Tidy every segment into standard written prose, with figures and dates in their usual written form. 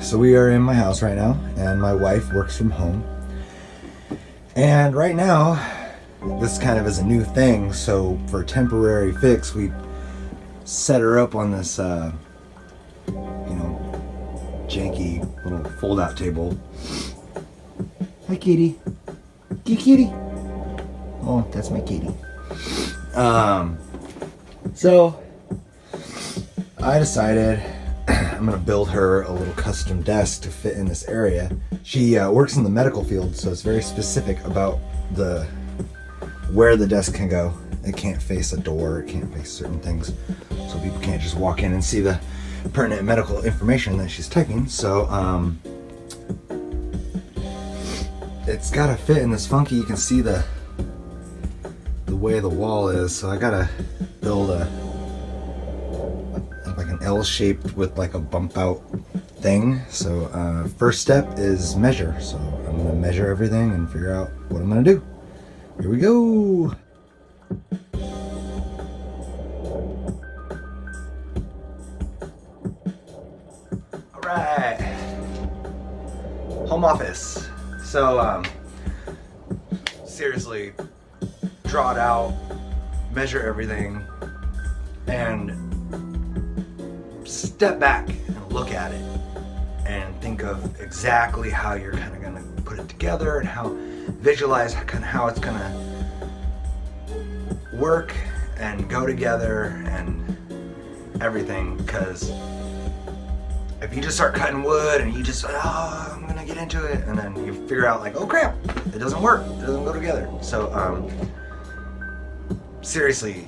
So we are in my house right now, and my wife works from home. And right now, this kind of is a new thing, so for a temporary fix, we set her up on this, janky little fold-out table. Hi, kitty. Kitty. Oh, that's my kitty. So I decided I'm gonna build her a little custom desk to fit in this area. She works in the medical field, so it's very specific about where the desk can go. It can't face a door, it can't face certain things, so people can't just walk in and see the pertinent medical information that she's typing. So it's gotta fit in this funky. You can see the way the wall is, so I gotta build like an L shaped with like a bump out thing. So first step is measure. So I'm gonna measure everything and figure out what I'm gonna do. Here we go. All right, home office. So seriously, draw it out, measure everything, and step back and look at it and think of exactly how you're kind of gonna put it together and visualize kind of how it's gonna work and go together and everything. Because if you just start cutting wood and you just, I'm gonna get into it, and then you figure out like, oh crap, it doesn't work, it doesn't go together. So seriously,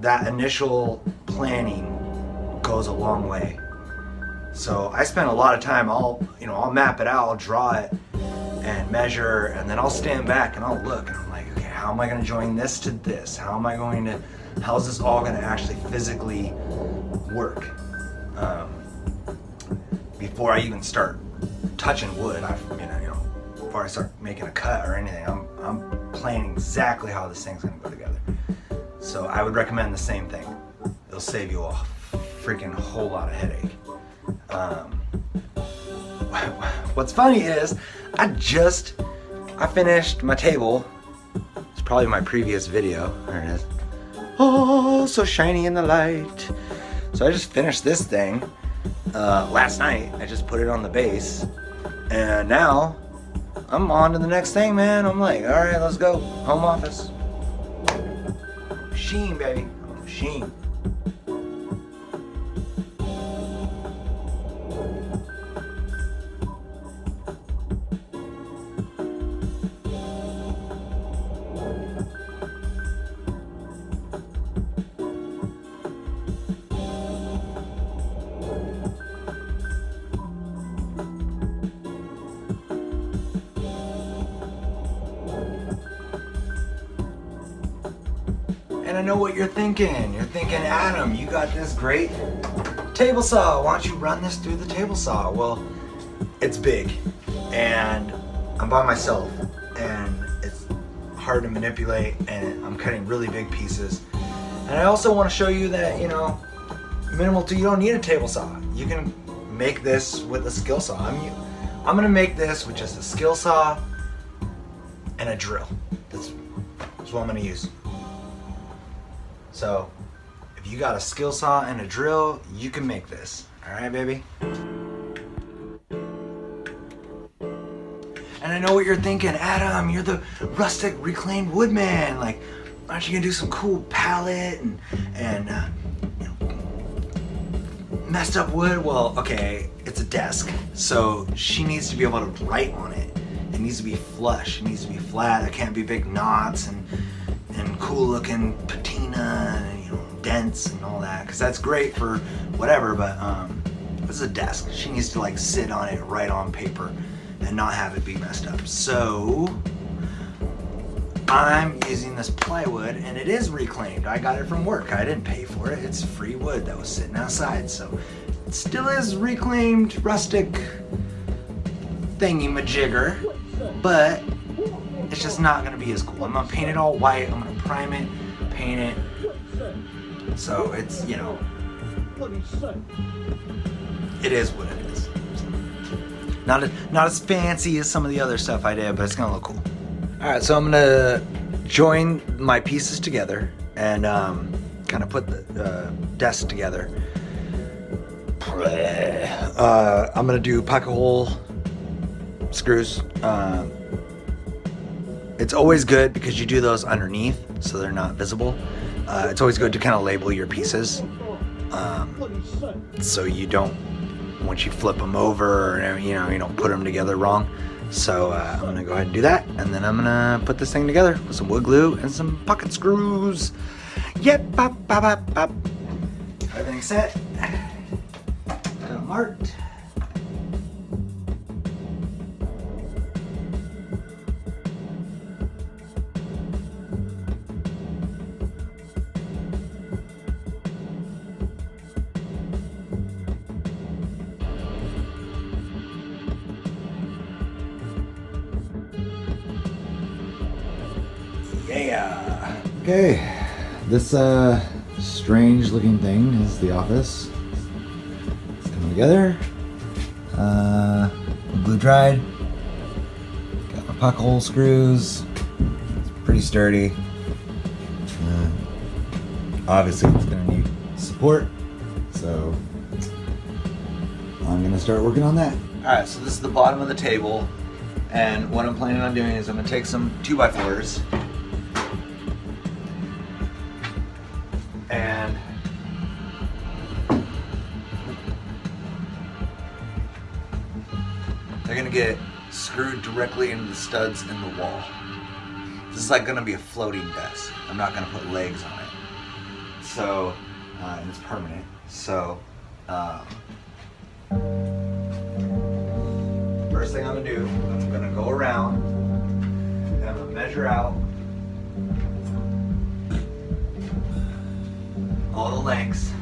that initial planning goes a long way. So I spend a lot of time, I'll map it out, I'll draw it and measure, and then I'll stand back and I'll look and I'm like, okay, how am I gonna join this to this? How's this all gonna actually physically work? Before I even start touching wood, before I start making a cut or anything, I'm planning exactly how this thing's gonna go together. So I would recommend the same thing. It'll save you a freaking whole lot of headache. What's funny is I finished my table. It's probably my previous video. There it is. Oh, so shiny in the light. So I just finished this thing last night. I just put it on the base, and now I'm on to the next thing, man. I'm like, all right, let's go. Home office. Machine, baby. Machine. And I know what you're thinking. You're thinking, Adam, you got this great table saw. Why don't you run this through the table saw? Well, it's big, and I'm by myself, and it's hard to manipulate, and I'm cutting really big pieces. And I also want to show you that, you don't need a table saw. You can make this with a skill saw. I'm gonna make this with just a skill saw and a drill. That's what I'm gonna use. So, if you got a skill saw and a drill, you can make this. All right, baby? And I know what you're thinking, Adam, you're the rustic reclaimed woodman. Like, aren't you gonna do some cool palette and messed up wood? Well, okay, it's a desk, so she needs to be able to write on it. It needs to be flush, it needs to be flat, there can't be big knots and cool looking patina and dents and all that, because that's great for whatever, but this is a desk. She needs to like sit on it, write on paper, and not have it be messed up. So I'm using this plywood, and it is reclaimed. I got it from work. I didn't pay for it. It's free wood that was sitting outside, so it still is reclaimed rustic thingy-majigger, but it's just not gonna be as cool. I'm gonna paint it all white. I'm gonna prime it, paint it, so it's, it is what it is. Not as fancy as some of the other stuff I did, but it's gonna look cool. All right, so I'm gonna join my pieces together and kind of put the desk together. I'm gonna do pocket hole screws. It's always good because you do those underneath so they're not visible. It's always good to kind of label your pieces so you don't, once you flip them over, or, you don't put them together wrong. So I'm gonna go ahead and do that, and then I'm gonna put this thing together with some wood glue and some pocket screws. Yep, bop, bop, bop, bop. Everything's set. Marked. Yeah. Okay, this strange looking thing is the office. It's coming together. Glue dried. Got my pocket hole screws. It's pretty sturdy. Obviously it's gonna need support, so I'm gonna start working on that. Alright, so this is the bottom of the table, and what I'm planning on doing is I'm gonna take some 2x4s and they're gonna get screwed directly into the studs in the wall. This is like gonna be a floating desk. I'm not gonna put legs on it. So, and it's permanent. So, first thing I'm gonna do, I'm gonna go around and I'm gonna measure out all the lengths.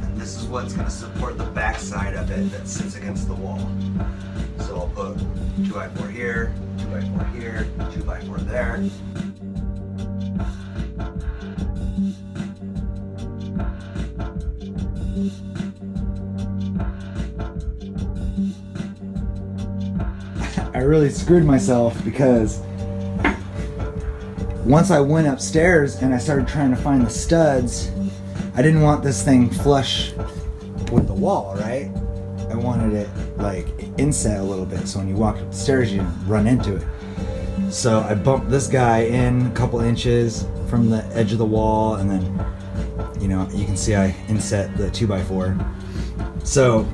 And this is what's gonna support the back side of it that sits against the wall. So I'll put 2x4 here, 2x4 here, 2x4 there. I really screwed myself because once I went upstairs and I started trying to find the studs, I didn't want this thing flush with the wall, right? I wanted it like inset a little bit so when you walked up the stairs you didn't run into it. So I bumped this guy in a couple inches from the edge of the wall, and then you can see I inset the 2x4. So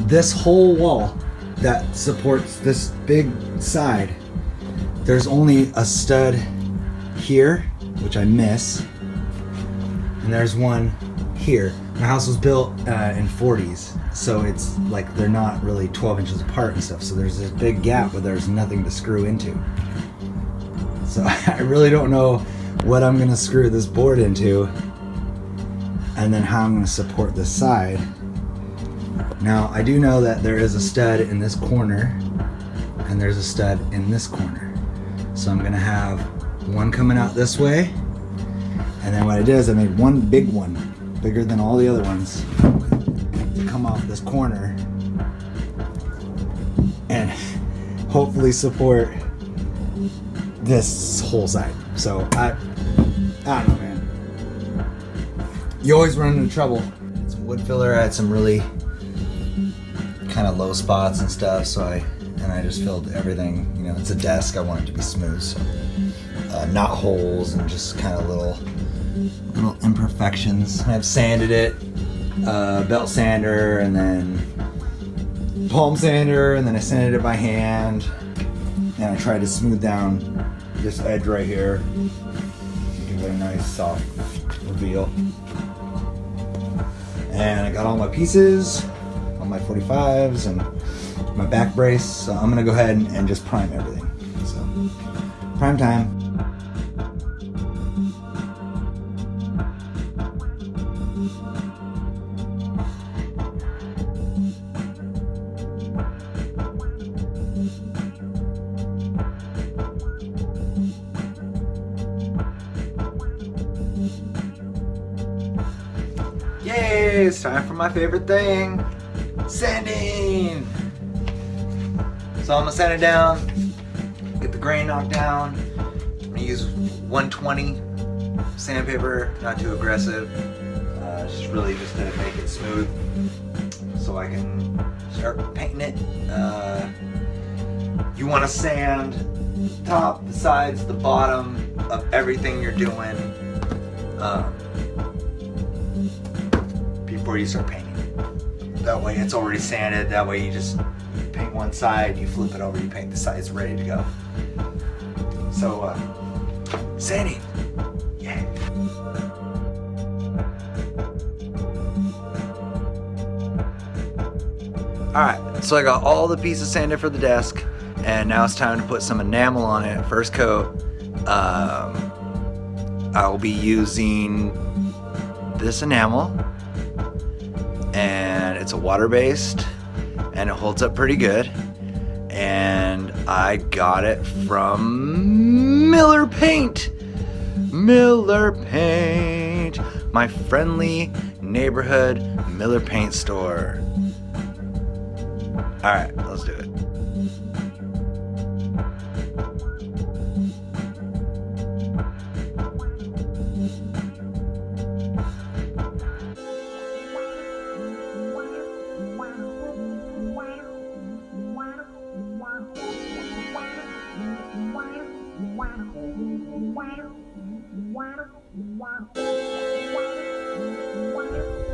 this whole wall that supports this big side, there's only a stud here, which I miss, and there's one here. My house was built in 40s, so it's like they're not really 12 inches apart and stuff, so there's this big gap where there's nothing to screw into. So I really don't know what I'm gonna screw this board into and then how I'm gonna support this side. Now, I do know that there is a stud in this corner and there's a stud in this corner. So I'm gonna have one coming out this way, and then what I did is I made one big one, bigger than all the other ones, to come off this corner and hopefully support this whole side. So I don't know, man. You always run into trouble. Some wood filler. I had some really kind of low spots and stuff, so I just filled everything. It's a desk, I want it to be smooth, so not holes and just kind of little imperfections. I've sanded it, belt sander, and then palm sander, and then I sanded it by hand, and I tried to smooth down this edge right here, give it a nice soft reveal. And I got all my pieces, all my 45s, and my back brace, so I'm gonna go ahead and just prime everything. So, prime time. Yay, it's time for my favorite thing. Sanding! So I'm gonna sand it down, get the grain knocked down. I'm gonna use 120 sandpaper, not too aggressive. Just really just to make it smooth so I can start painting it. You wanna sand top, the sides, the bottom of everything you're doing before you start painting. That way it's already sanded. That way you just paint one side, you flip it over, you paint the side, it's ready to go. So, sanding. Yeah. Alright, so I got all the pieces sanded for the desk, and now it's time to put some enamel on it. First coat. I'll be using this enamel, and it's a water-based, and it holds up pretty good. And I got it from Miller Paint. Miller Paint, my friendly neighborhood Miller Paint store. All right, let's do it.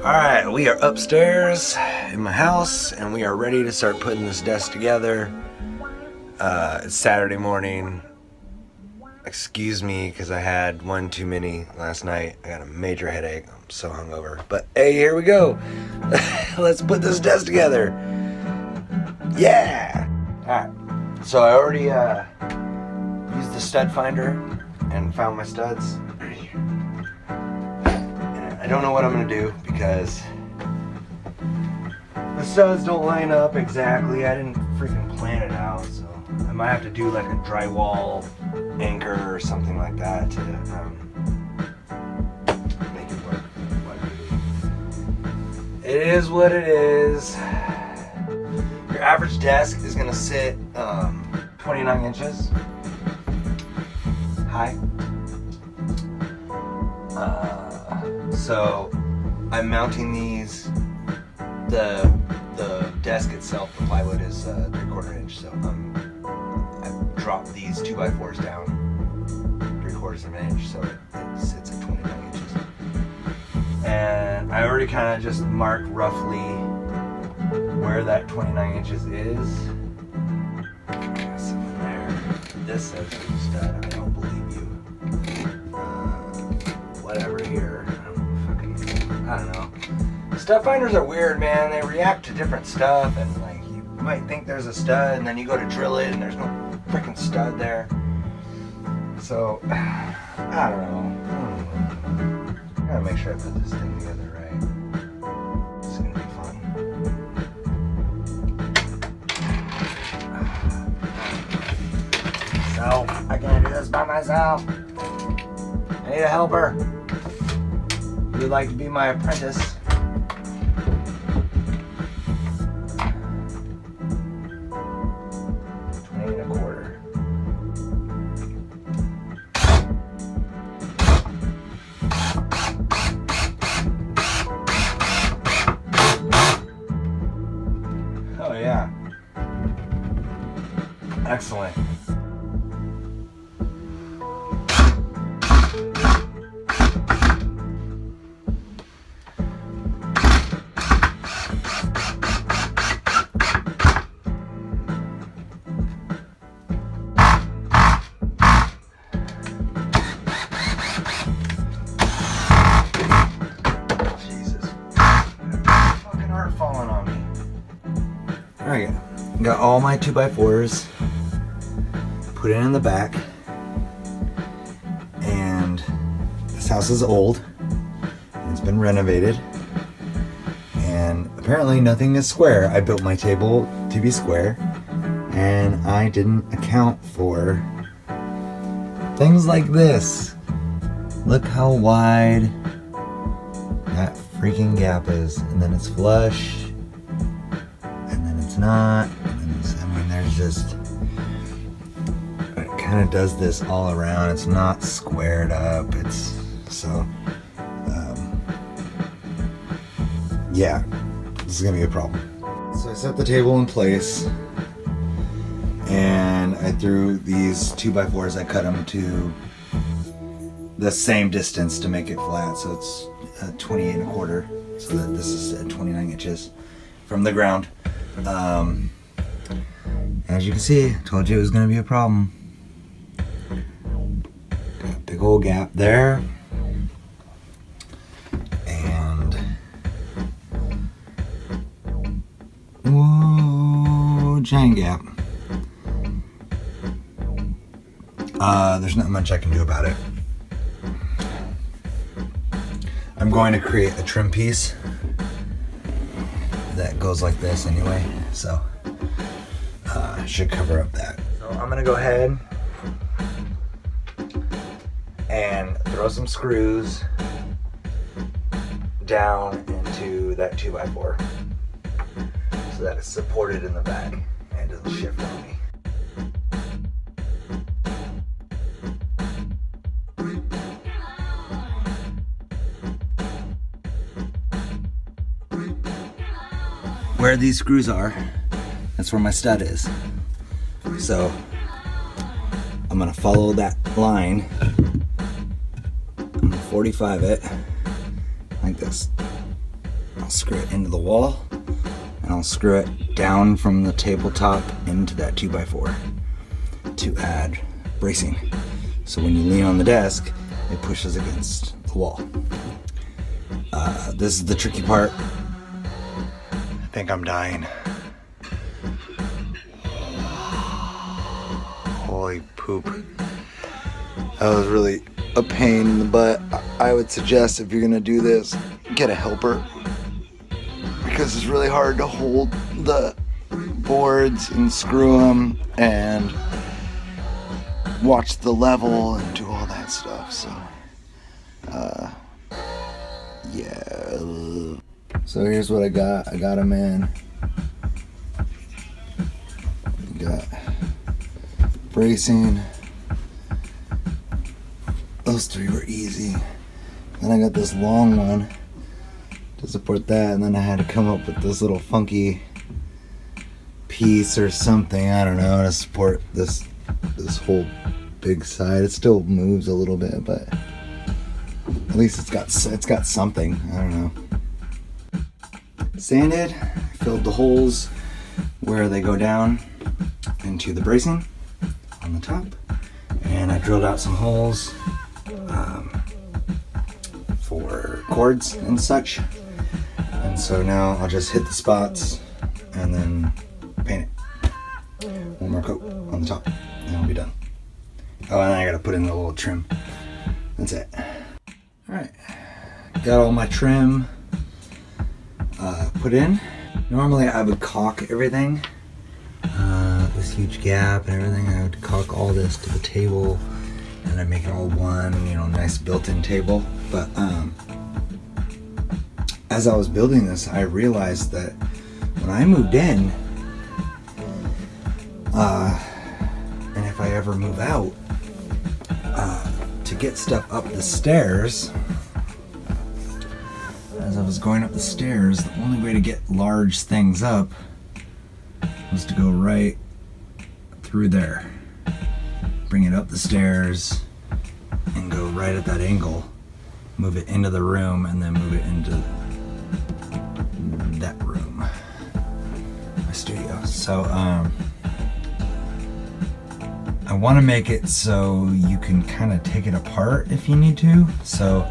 Alright, we are upstairs in my house and we are ready to start putting this desk together. It's Saturday morning. Excuse me because I had one too many last night. I got a major headache. I'm so hungover. But hey, here we go. Let's put this desk together. Yeah! Alright, so I already used the stud finder and found my studs. I don't know what I'm gonna do because the studs don't line up exactly. I didn't freaking plan it out, so I might have to do like a drywall anchor or something like that to make it work. It is what it is. Your average desk is gonna sit 29 inches high. So I'm mounting these. The desk itself, the plywood is 3/4 inch. So I've dropped these 2x4s down 3/4 of an inch, so it sits at 29 inches. And I already kind of just marked roughly where that 29 inches is. Something there. This says stud. I don't believe you. Whatever here. I don't know. Stud finders are weird, man. They react to different stuff, and like you might think there's a stud, and then you go to drill it, and there's no freaking stud there. So I don't know. I gotta make sure I put this thing together right. It's gonna be fun. So I can't do this by myself. I need a helper. Who would like to be my apprentice? Oh yeah. Excellent. Alright, got all my 2x4s, put it in the back, and this house is old, and it's been renovated, and apparently nothing is square. I built my table to be square, and I didn't account for things like this. Look how wide that freaking gap is, and then it's flush. it's not. I mean, there's just, it kind of does this all around. It's not squared up. It's so, yeah, this is gonna be a problem. So I set the table in place, and I threw these 2x4s. I cut them to the same distance to make it flat, so it's 28 1/4, so that this is at 29 inches from the ground. As you can see, I told you it was going to be a problem. Got a big old gap there, and whoa, giant gap. There's not much I can do about it. I'm going to create a trim piece that goes like this anyway, so should cover up that. So I'm gonna go ahead and throw some screws down into that 2x4 so that it's supported in the back and doesn't shift on me. Where these screws are, that's where my stud is. So I'm gonna follow that line. I'm gonna 45 it like this. I'll screw it into the wall, and I'll screw it down from the tabletop into that 2x4 to add bracing. So when you lean on the desk, it pushes against the wall. This is the tricky part. I think I'm dying. Holy poop. That was really a pain in the butt. I would suggest if you're gonna do this, get a helper, because it's really hard to hold the boards and screw them and watch the level and do all that stuff. So, yeah. So here's what I got. I got them in. Got bracing. Those three were easy. Then I got this long one to support that, and then I had to come up with this little funky piece or something, I don't know, to support this whole big side. It still moves a little bit, but at least it's got something. I don't know. Sanded, filled the holes where they go down into the bracing on the top, and I drilled out some holes for cords and such. And so now I'll just hit the spots and then paint it. One more coat on the top, and I'll be done. Oh, and then I gotta put in the little trim. That's it. Alright, got all my trim put in. Normally I would caulk everything, this huge gap and everything. I would caulk all this to the table and I'd make it all one, nice built-in table. But as I was building this, I realized that when I moved in, and if I ever move out, to get stuff up the stairs, as I was going up the stairs, the only way to get large things up was to go right through there, bring it up the stairs, and go right at that angle, move it into the room, and then move it into that room, my studio. So I want to make it so you can kind of take it apart if you need to. So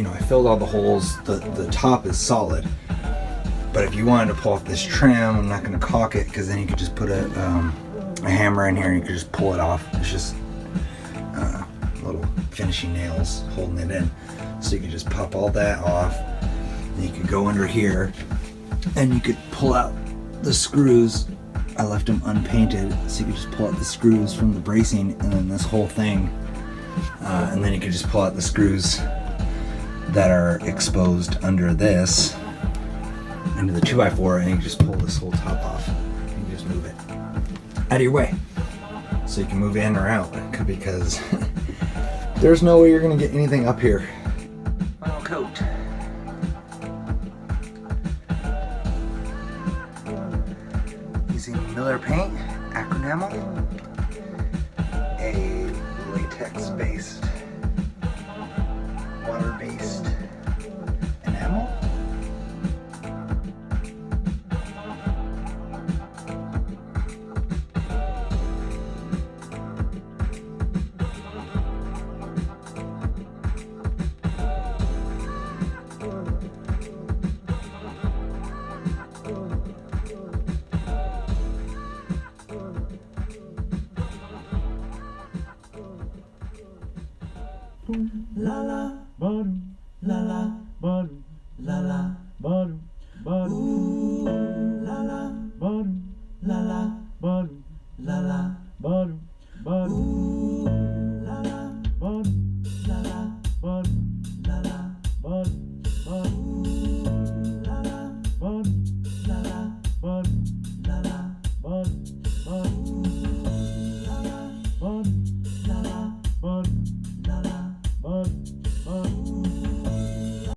I filled all the holes. The top is solid, but if you wanted to pull off this trim, I'm not going to caulk it, because then you could just put a hammer in here and you could just pull it off. It's just little finishing nails holding it in. So you could just pop all that off, and you could go under here and you could pull out the screws. I left them unpainted, so you could just pull out the screws from the bracing and then this whole thing, and then you could just pull out the screws that are exposed under this, and onto the 2x4 and you just pull this whole top off. And you just move it out of your way. So you can move in or out, because there's no way you're gonna get anything up here. Final coat. Using Miller paint, Acronamel, a latex-based, water-based enamel. La la, la la, la la, ooh.